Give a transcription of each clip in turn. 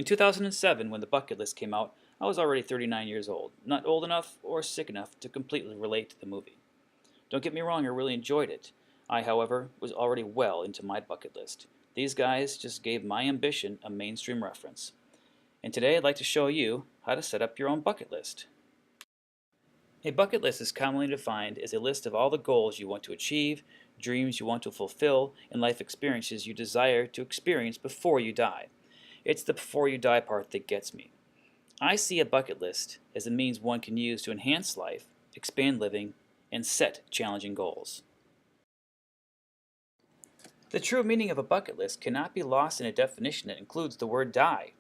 In 2007, when the bucket list came out, I was already 39 years old, not old enough or sick enough to completely relate to the movie. Don't get me wrong, I really enjoyed it. I, however, was already well into my bucket list. These guys just gave my ambition a mainstream reference. And today I'd like to show you how to set up your own bucket list. A bucket list is commonly defined as a list of all the goals you want to achieve, dreams you want to fulfill, and life experiences you desire to experience before you die. It's the before you die part that gets me. I see a bucket list as a means one can use to enhance life, expand living, and set challenging goals. The true meaning of a bucket list cannot be lost in a definition that includes the word die.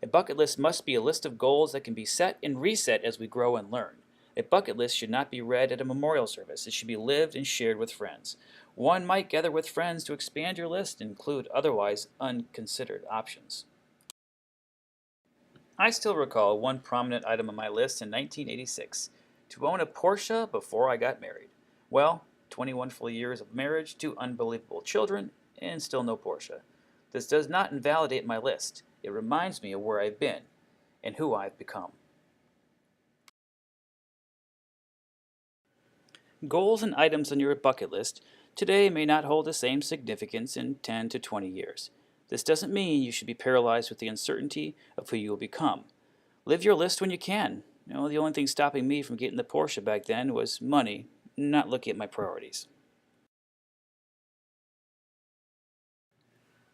A bucket list must be a list of goals that can be set and reset as we grow and learn. A bucket list should not be read at a memorial service. It should be lived and shared with friends. One might gather with friends to expand your list and include otherwise unconsidered options. I still recall one prominent item on my list in 1986, to own a Porsche before I got married. Well, 21 full years of marriage, 2 unbelievable children, and still no Porsche. This does not invalidate my list. It reminds me of where I've been and who I've become. Goals and items on your bucket list today may not hold the same significance in 10 to 20 years. This doesn't mean you should be paralyzed with the uncertainty of who you will become. Live your list when you can. The only thing stopping me from getting the Porsche back then was money, not looking at my priorities.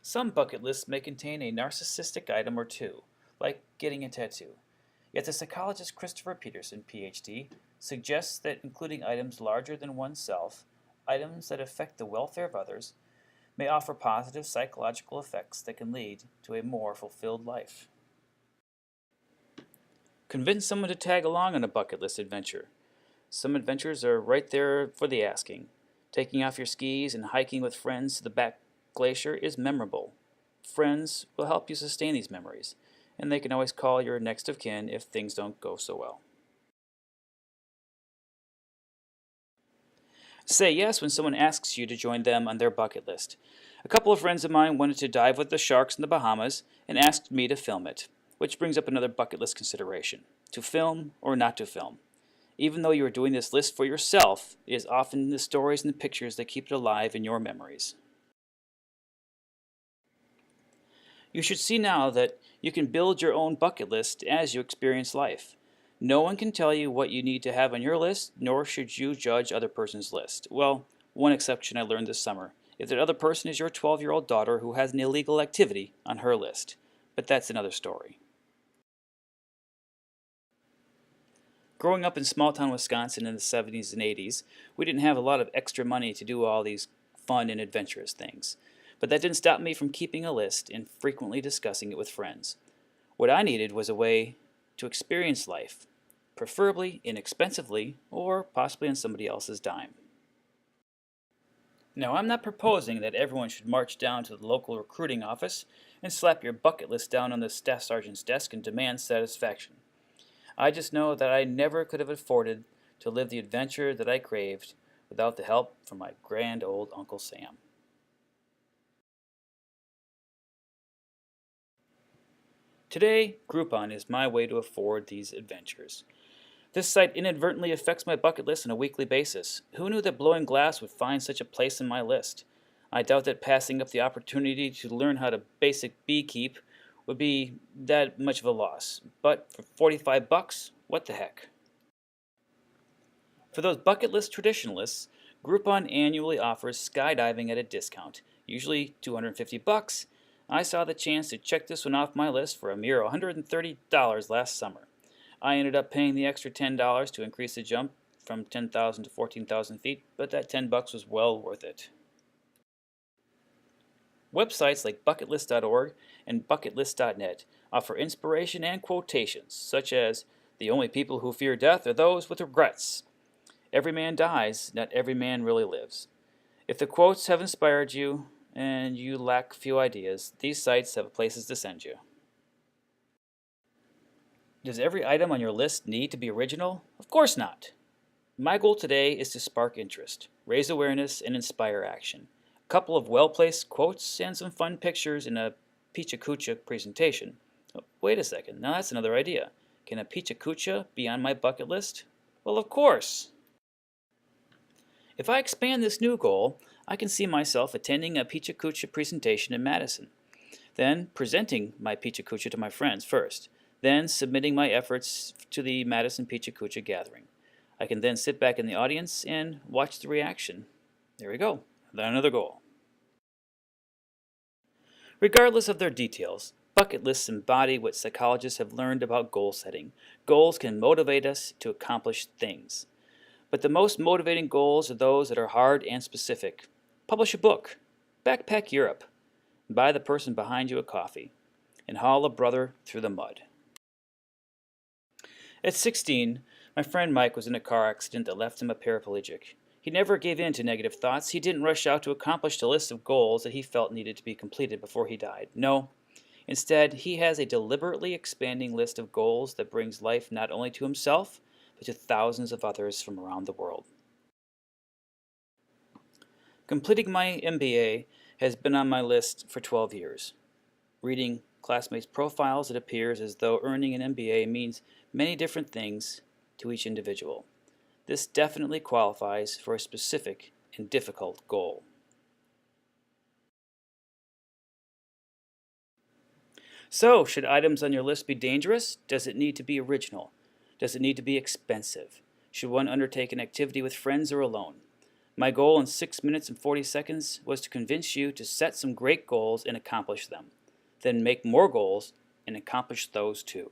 Some bucket lists may contain a narcissistic item or two, like getting a tattoo. Yet the psychologist Christopher Peterson, PhD, suggests that including items larger than oneself, items that affect the welfare of others, may offer positive psychological effects that can lead to a more fulfilled life. Convince someone to tag along on a bucket list adventure. Some adventures are right there for the asking. Taking off your skis and hiking with friends to the back glacier is memorable. Friends will help you sustain these memories, and they can always call your next of kin if things don't go so well. Say yes when someone asks you to join them on their bucket list. A couple of friends of mine wanted to dive with the sharks in the Bahamas and asked me to film it, which brings up another bucket list consideration: to film or not to film. Even though you are doing this list for yourself, it is often the stories and the pictures that keep it alive in your memories. You should see now that you can build your own bucket list as you experience life. No one can tell you what you need to have on your list, nor should you judge other person's list. Well, one exception I learned this summer: if that other person is your 12-year-old daughter who has an illegal activity on her list. But that's another story. Growing up in small-town Wisconsin in the 70s and 80s, we didn't have a lot of extra money to do all these fun and adventurous things. But that didn't stop me from keeping a list and frequently discussing it with friends. What I needed was a way to experience life, preferably inexpensively or possibly on somebody else's dime. Now, I'm not proposing that everyone should march down to the local recruiting office and slap your bucket list down on the staff sergeant's desk and demand satisfaction. I just know that I never could have afforded to live the adventure that I craved without the help from my grand old Uncle Sam. Today, Groupon is my way to afford these adventures. This site inadvertently affects my bucket list on a weekly basis. Who knew that blowing glass would find such a place in my list? I doubt that passing up the opportunity to learn how to basic beekeep would be that much of a loss. But for 45 bucks, what the heck? For those bucket list traditionalists, Groupon annually offers skydiving at a discount, usually 250 bucks. I saw the chance to check this one off my list for a mere $130 last summer. I ended up paying the extra $10 to increase the jump from 10,000 to 14,000 feet, but that 10 bucks was well worth it. Websites like bucketlist.org and bucketlist.net offer inspiration and quotations, such as, "The only people who fear death are those with regrets. Every man dies, not every man really lives." If the quotes have inspired you and you lack few ideas, these sites have places to send you. Does every item on your list need to be original? Of course not. My goal today is to spark interest, raise awareness, and inspire action. A couple of well-placed quotes and some fun pictures in a Picha Kucha presentation Oh, wait a second, now that's another idea. Can a Picha Kucha be on my bucket list? Well, of course! If I expand this new goal, I can see myself attending a Picha Kucha presentation in Madison, then presenting my Picha Kucha to my friends first, then submitting my efforts to the Madison Picha Kucha gathering. I can then sit back in the audience and watch the reaction. There we go, another goal. Regardless of their details, bucket lists embody what psychologists have learned about goal setting. Goals can motivate us to accomplish things. But the most motivating goals are those that are hard and specific. Publish a book, backpack Europe, buy the person behind you a coffee, and haul a brother through the mud. At 16, my friend Mike was in a car accident that left him a paraplegic. He never gave in to negative thoughts. He didn't rush out to accomplish the list of goals that he felt needed to be completed before he died. No. Instead, he has a deliberately expanding list of goals that brings life not only to himself, but to thousands of others from around the world. Completing my MBA has been on my list for 12 years. Reading classmates' profiles, it appears as though earning an MBA means many different things to each individual. This definitely qualifies for a specific and difficult goal. So, should items on your list be dangerous? Does it need to be original? Does it need to be expensive? Should one undertake an activity with friends or alone? My goal in 6 minutes and 40 seconds was to convince you to set some great goals and accomplish them. Then make more goals and accomplish those too.